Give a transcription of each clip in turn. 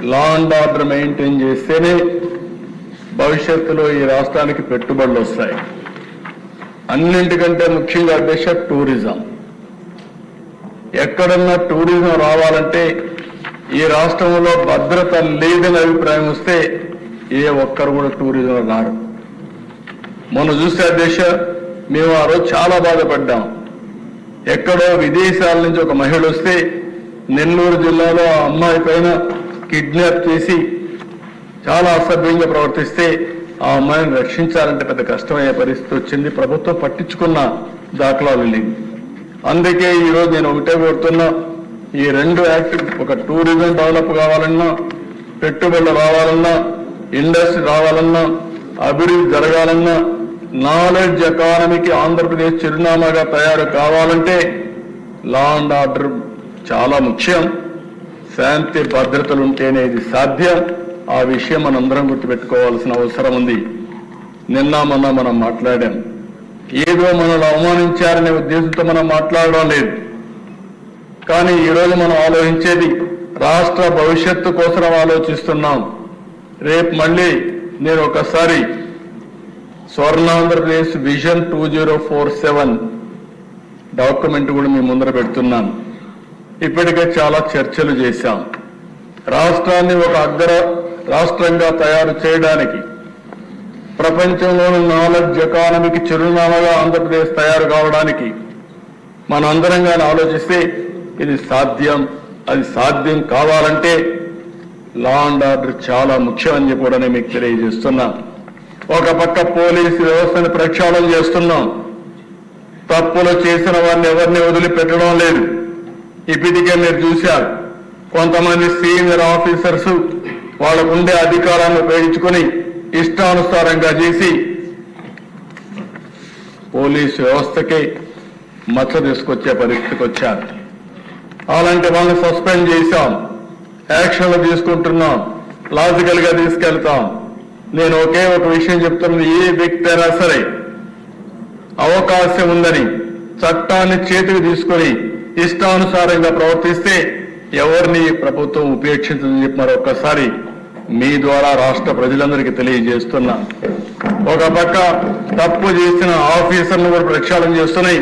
Law and order maintain చేస్తేనే భవిష్యత్తులో ఈ రాష్ట్రానికి పెట్టుబడులు వస్తాయి. అన్నింటికంటే ముఖ్యంగా అధ్యక్ష టూరిజం. ఎక్కడన్నా టూరిజం రావాలంటే ఈ రాష్ట్రంలో భద్రత లేదని అభిప్రాయం వస్తే ఏ ఒక్కరు కూడా టూరిజం రారు. మొన్న చూస్తే అధ్యక్ష మేము ఆ రోజు చాలా బాధపడ్డాం. ఎక్కడో విదేశాల నుంచి ఒక మహిళ వస్తే నెల్లూరు జిల్లాలో ఆ అమ్మాయి పైన కిడ్నాప్ చేసి చాలా అసభ్యంగా ప్రవర్తిస్తే ఆ అమ్మాయిని రక్షించాలంటే పెద్ద కష్టమయ్యే పరిస్థితి వచ్చింది. ప్రభుత్వం పట్టించుకున్న దాఖలాలు లేవు. అందుకే ఈరోజు నేను ఒకటే కోరుతున్నా, ఈ రెండు యాక్ట్, ఒక టూరిజం డెవలప్ కావాలన్నా, పెట్టుబడులు రావాలన్నా, ఇండస్ట్రీ రావాలన్నా, అభివృద్ధి జరగాలన్నా, నాలెడ్జ్ ఎకానమీకి ఆంధ్రప్రదేశ్ చిరునామాగా తయారు కావాలంటే లా అండ్ ఆర్డర్ చాలా ముఖ్యం. శాంతి భద్రతలు ఉంటేనే ఇది సాధ్యం. ఆ విషయం మనందరం గుర్తుపెట్టుకోవాల్సిన అవసరం ఉంది. నిన్న మొన్న మనం మాట్లాడాం. ఏదో మనల్ని అవమానించారనే ఉద్దేశంతో మనం మాట్లాడడం లేదు. కానీ ఈరోజు మనం ఆలోచించేది రాష్ట్ర భవిష్యత్తు కోసం ఆలోచిస్తున్నాం. రేపు మళ్ళీ నేను ఒకసారి స్వర్ణాంధ్రప్రదేశ్ విజన్ 2047 డాక్యుమెంట్ కూడా మీ ముందర పెడుతున్నాను. ఇప్పటికే చాలా చర్చలు చేశాం. రాష్ట్రాన్ని ఒక అగ్ర రాష్ట్రంగా తయారు చేయడానికి, ప్రపంచంలోని నాలెడ్జ్ ఎకానమీకి చిరునామాగా ఆంధ్రప్రదేశ్ తయారు కావడానికి మనందరంగా ఆలోచిస్తే ఇది సాధ్యం. అది సాధ్యం కావాలంటే లా అండ్ ఆర్డర్ చాలా ముఖ్యం అని చెప్పి కూడా నేను మీకు తెలియజేస్తున్నాను. ఒక పక్క పోలీసు వ్యవస్థను ప్రక్షాళన చేస్తున్నాం. తప్పులు చేసిన వారిని ఎవరిని వదిలిపెట్టడం లేదు. ఇప్పటికే మీరు చూశారు, కొంతమంది సీనియర్ ఆఫీసర్స్ వాళ్ళకు ఉండే అధికారాన్ని ఉపయోగించుకొని ఇష్టానుసారంగా చేసి పోలీసు వ్యవస్థకి మచ్చ తీసుకొచ్చే పరిస్థితికి వచ్చారు. అలాంటి వాళ్ళని సస్పెండ్ చేశాం, యాక్షన్లు తీసుకుంటున్నాం, లాజికల్ గా తీసుకెళ్తాం. నేను ఒకే ఒక విషయం చెప్తున్నది, ఏ వ్యక్తి అయినా సరే అవకాశం ఉందని చట్టాన్ని చేతికి తీసుకొని ఇష్టానుసారంగా ప్రవర్తిస్తే ఎవరిని ప్రభుత్వం ఉపేక్షించదని చెప్పి మరొకసారి మీ ద్వారా రాష్ట్ర ప్రజలందరికీ తెలియజేస్తున్నా. ఒక పక్క తప్పు చేసిన ఆఫీసర్ను కూడా ప్రక్షాళన చేస్తున్నాయి.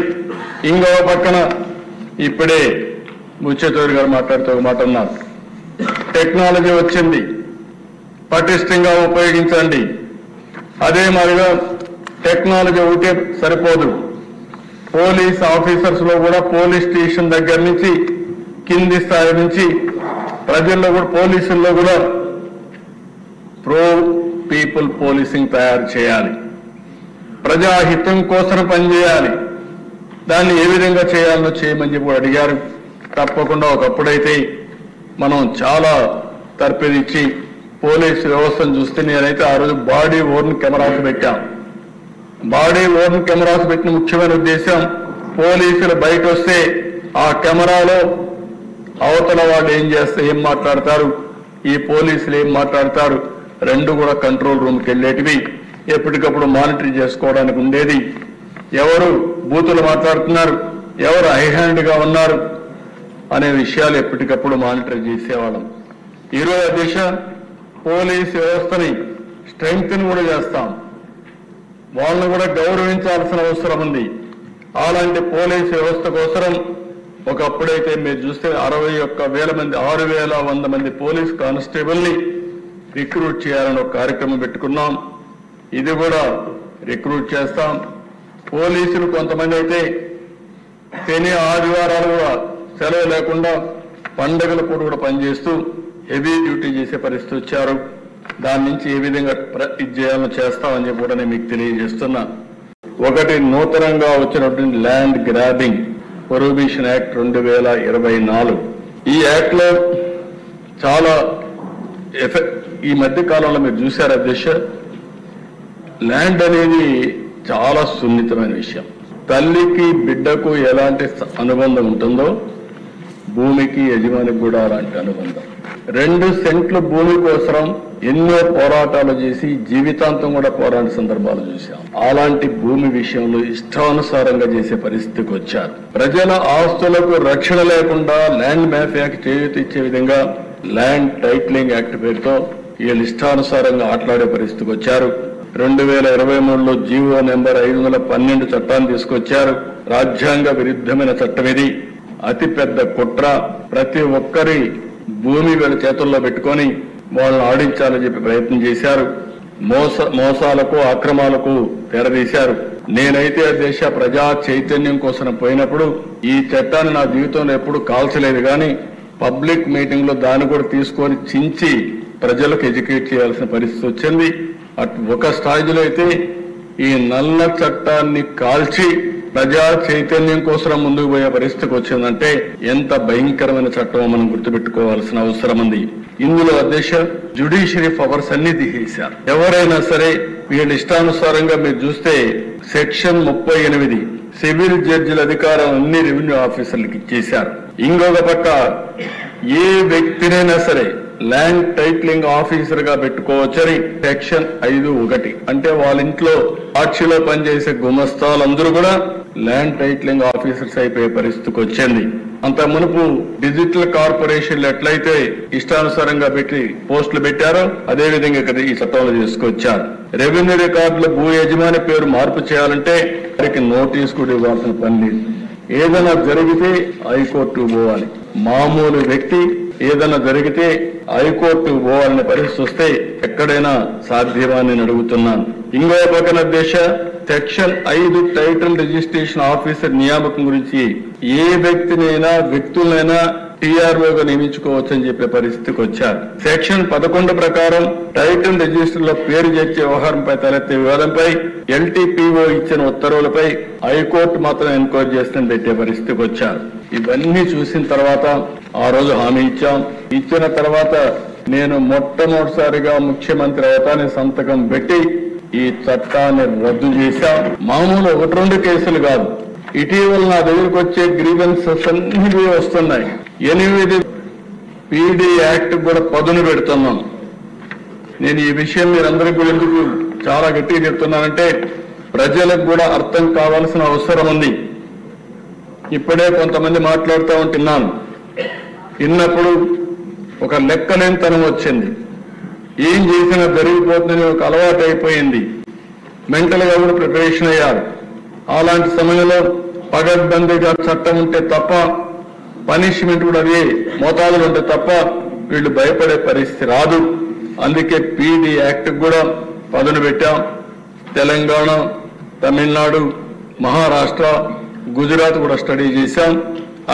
ఇంకో పక్కన ఇప్పుడే ముచ్చేతూరి గారు మాట్లాడుతూ ఒక మాట అన్నారు, టెక్నాలజీ వచ్చింది, పటిష్టంగా ఉపయోగించండి. అదే మాదిరిగా టెక్నాలజీ ఒకటే సరిపోదు. పోలీస్ ఆఫీసర్స్ లో కూడా పోలీస్ స్టేషన్ దగ్గర నుంచి కింది స్థాయి నుంచి ప్రజల్లో కూడా పోలీసుల్లో కూడా ప్రో పీపుల్ పోలీసింగ్ తయారు చేయాలి. ప్రజాహితం కోసం పనిచేయాలి. దాన్ని ఏ విధంగా చేయాలో చేయమని చెప్పి అడిగారు. తప్పకుండా ఒకప్పుడైతే మనం చాలా తర్పిదిచ్చి పోలీసు వ్యవస్థను చూస్తే నేనైతే ఆ రోజు బాడీ ఓర్న్ కెమెరాస్ పెట్టాం. బాడీ ఓర్న్ కెమెరాస్ పెట్టిన ముఖ్యమైన ఉద్దేశం, పోలీసులు బయట వస్తే ఆ కెమెరాలో అవతల వాళ్ళు ఏం మాట్లాడతారు, ఈ పోలీసులు ఏం మాట్లాడతారు, రెండు కూడా కంట్రోల్ రూమ్కి వెళ్ళేటివి ఎప్పటికప్పుడు మానిటర్ చేసుకోవడానికి ఉండేది. ఎవరు బూతులు మాట్లాడుతున్నారు, ఎవరు హైహ్యాండ్ గా ఉన్నారు అనే విషయాలు ఎప్పటికప్పుడు మానిటర్ చేసేవాళ్ళం. ఈరోజు దిశ పోలీస్ వ్యవస్థని స్ట్రెంగ్త్ కూడా చేస్తాం. వాళ్ళని కూడా గౌరవించాల్సిన అవసరం ఉంది. అలాంటి పోలీస్ వ్యవస్థ కోసం ఒకప్పుడైతే మీరు చూస్తే 61,000 మంది 6,100 మంది పోలీస్ కానిస్టేబుల్ ని రిక్రూట్ చేయాలని ఒక కార్యక్రమం పెట్టుకున్నాం. ఇది కూడా రిక్రూట్ చేస్తాం. పోలీసులు కొంతమంది అయితే శని ఆదివారాలు కూడా సెలవు లేకుండా పండుగల పూట కూడా పనిచేస్తూ హెవీ డ్యూటీ చేసే పరిస్థితి వచ్చారు. దాని నుంచి ఏ విధంగా ఇది చేయాలో చేస్తామని చెప్పి కూడా నేను మీకు తెలియజేస్తున్నా. ఒకటి, నూతనంగా వచ్చినటువంటి ల్యాండ్ గ్రాబింగ్ ప్రొహిబిషన్ యాక్ట్ 2024. ఈ యాక్ట్ లో చాలా ఈ మధ్య కాలంలో మీరు చూశారు అధ్యక్ష, ల్యాండ్ అనేది చాలా సున్నితమైన విషయం. తల్లికి బిడ్డకు ఎలాంటి అనుబంధం ఉంటుందో భూమికి యజమానికి కూడా అలాంటి అనుబంధం. 2 సెంట్లు భూమి కోసం ఎన్నో పోరాటాలు చేసి జీవితాంతం కూడా పోరాడిన సందర్భాలు చూశాం. అలాంటి భూమి విషయంలో ఇష్టానుసారంగా చేసే పరిస్థితికి వచ్చారు. ప్రజల ఆస్తులకు రక్షణ లేకుండా ల్యాండ్ మాఫియాకి చేయూత ఇచ్చే విధంగా ల్యాండ్ టైటిలింగ్ యాక్ట్ పేరుతో వీళ్ళు ఇష్టానుసారంగా ఆటలాడే పరిస్థితికి వచ్చారు. 2023లో జీవో నెంబర్ 512 చట్టాన్ని తీసుకొచ్చారు. రాజ్యాంగ విరుద్ధమైన చట్టం ఇది. అతిపెద్ద కుట్ర. ప్రతి ఒక్కరి భూమి వీళ్ళ చేతుల్లో పెట్టుకొని వాళ్ళని ఆడించాలని చెప్పి ప్రయత్నం చేశారు. మోసాలకు అక్రమాలకు తెరదీశారు. నేనైతే దేశ ప్రజా చైతన్యం కోసం పోయినప్పుడు ఈ చట్టాన్ని నా జీవితంలో ఎప్పుడు కాల్చలేదు, కానీ పబ్లిక్ మీటింగ్ లో దాన్ని కూడా తీసుకొని చించి ప్రజలకు ఎడ్యుకేట్ చేయాల్సిన పరిస్థితి వచ్చింది. ఒక స్థాయిలో అయితే ఈ నల్ల చట్టాన్ని కాల్చి ప్రజా చైతన్యం కోసం ముందుకు పోయే పరిస్థితికి వచ్చిందంటే ఎంత భయంకరమైన చట్టమో మనం గుర్తుపెట్టుకోవాల్సిన అవసరం ఉంది. ఇందులో అధ్యక్ష జ్యుడిషియరీ పవర్స్ అన్ని తీసేశారు. ఎవరైనా సరే వీళ్ళ ఇష్టానుసారంగా మీరు చూస్తే సెక్షన్ 38 సివిల్ జడ్జిల అధికారం అన్ని రెవెన్యూ ఆఫీసర్లకు ఇచ్చేశారు. ఇంకొక పక్క ఏ వ్యక్తినైనా సరే ల్యాండ్ టైటిలింగ్ ఆఫీసర్ గా పెట్టుకోవచ్చని సెక్షన్ 5(1) అంటే వాళ్ళ ఇంట్లో సాక్షిలో పనిచేసే గుమస్తాలందరూ కూడా ల్యాండ్ టైటిలింగ్ ఆఫీసర్స్ అయిపోయే పరిస్థితికి వచ్చింది. అంత మునుపు డిజిటల్ కార్పొరేషన్లు ఎట్లయితే ఇష్టానుసారంగా పెట్టి పోస్టులు పెట్టారో అదే విధంగా ఇక్కడ ఈ చట్టంలో తీసుకొచ్చారు. రెవెన్యూ రికార్డులో భూ యజమాని పేరు మార్పు చేయాలంటే వారికి నోటీస్ కూడా ఇవ్వాల్సిన పని లేదు. ఏదైనా జరిగితే హైకోర్టుకు పోవాలి. మామూలు వ్యక్తి ఏదైనా జరిగితే హైకోర్టుకు పోవాలనే పరిస్థితి వస్తే ఎక్కడైనా సాధ్యమని నేను అడుగుతున్నాను. ఇంకో పక్కన దేశ సెక్షన్ 5 టైటిల్ రిజిస్ట్రేషన్ ఆఫీసర్ నియామకం గురించి ఏ వ్యక్తినైనా వ్యక్తులైనా టీఆర్ఓగా నియమించుకోవచ్చని చెప్పే పరిస్థితికి వచ్చారు. సెక్షన్ 11 ప్రకారం టైటిల్ రిజిస్టర్ లో పేరు చేర్చే వ్యవహారంపై తలెత్తే వివాదంపై LTPO ఇచ్చిన ఉత్తర్వులపై హైకోర్టు మాత్రం ఎంక్వైరీ చేస్తని పెట్టే పరిస్థితికి వచ్చారు. ఇవన్నీ చూసిన తర్వాత ఆ రోజు హామీ ఇచ్చాం. ఇచ్చిన తర్వాత నేను మొట్టమొదటిసారిగా ముఖ్యమంత్రి అవతాన్ని సంతకం పెట్టి ఈ చట్టాన్ని రద్దు చేశాం. మామూలు 1-2 కేసులు కాదు, ఇటీవల నా దగ్గరకు వచ్చే గ్రీవెన్సెస్ అన్ని వస్తున్నాయి. 8 PD యాక్ట్ కూడా పదును పెడుతున్నాం. నేను ఈ విషయం మీరందరికీ కూడా ఎందుకు చాలా గట్టిగా చెప్తున్నానంటే ప్రజలకు కూడా అర్థం కావాల్సిన అవసరం ఉంది. ఇప్పుడే కొంతమంది మాట్లాడుతూ ఉంటున్నాను. విన్నప్పుడు ఒక లెక్కలేనితనం వచ్చింది. ఏం చేసినా జరిగిపోతుందని ఒక అలవాటు అయిపోయింది. మెంటల్ గా కూడా ప్రిపరేషన్ అయ్యారు. అలాంటి సమయంలో పగడ్బందీగా చట్టం ఉంటే తప్ప, పనిష్మెంట్ కూడా అదే మోతాదులు ఉంటే తప్ప వీళ్ళు భయపడే పరిస్థితి రాదు. అందుకే PD యాక్ట్ కూడా పదును పెట్టాం. తెలంగాణ, తమిళనాడు, మహారాష్ట్ర, గుజరాత్ కూడా స్టడీ చేశాం.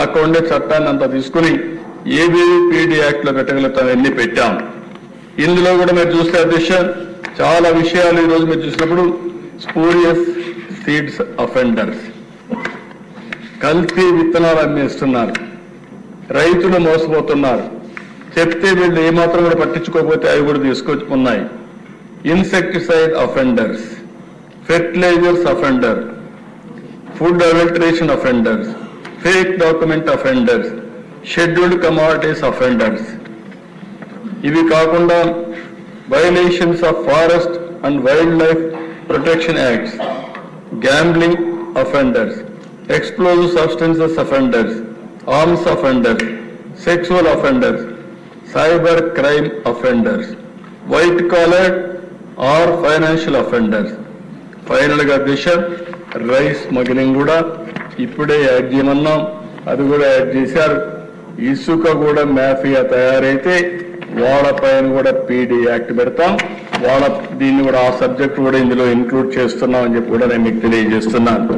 అక్కడ ఉండే చట్టాన్ని అంతా తీసుకుని ఏవి PD యాక్ట్ లో పెట్టగలుగుతాం ఎన్ని పెట్టాం. ఇందులో కూడా మీరు చూస్తే అధ్యక్ష చాలా విషయాలు ఈ రోజు మీరు చూసినప్పుడు స్పూరియస్ సీడ్స్ అఫెండర్స్, కల్తీ విత్తనాలు అమ్మేస్తున్నారు, రైతులు మోసపోతున్నారు. చెప్తే వీళ్ళు ఏమాత్రం కూడా పట్టించుకోకపోతే అవి కూడా తీసుకొచ్చుకున్నాయి. Insecticide offenders, fertilisers offender, food adulteration offenders, fake document offenders, scheduled commodities offenders. ఇవి కాకుండా violations of forest and wild life protection acts, gambling offenders, explosive substances offenders, arms offenders, sexual offenders, cyber crime offenders, white collar or financial offenders. Final గా దిశ rice smuggling కూడా ఇప్పుడే add చేయమన్నాం, అది కూడా add చేశారు. ఇసుక కూడా మాఫియా తయారైతే వాళ్ళపైన కూడా PD యాక్ట్ పెడతాం. దీన్ని కూడా ఆ సబ్జెక్ట్ కూడా ఇందులో ఇంక్లూడ్ చేస్తున్నాం అని చెప్పి కూడా నేను మీకు తెలియజేస్తున్నాను.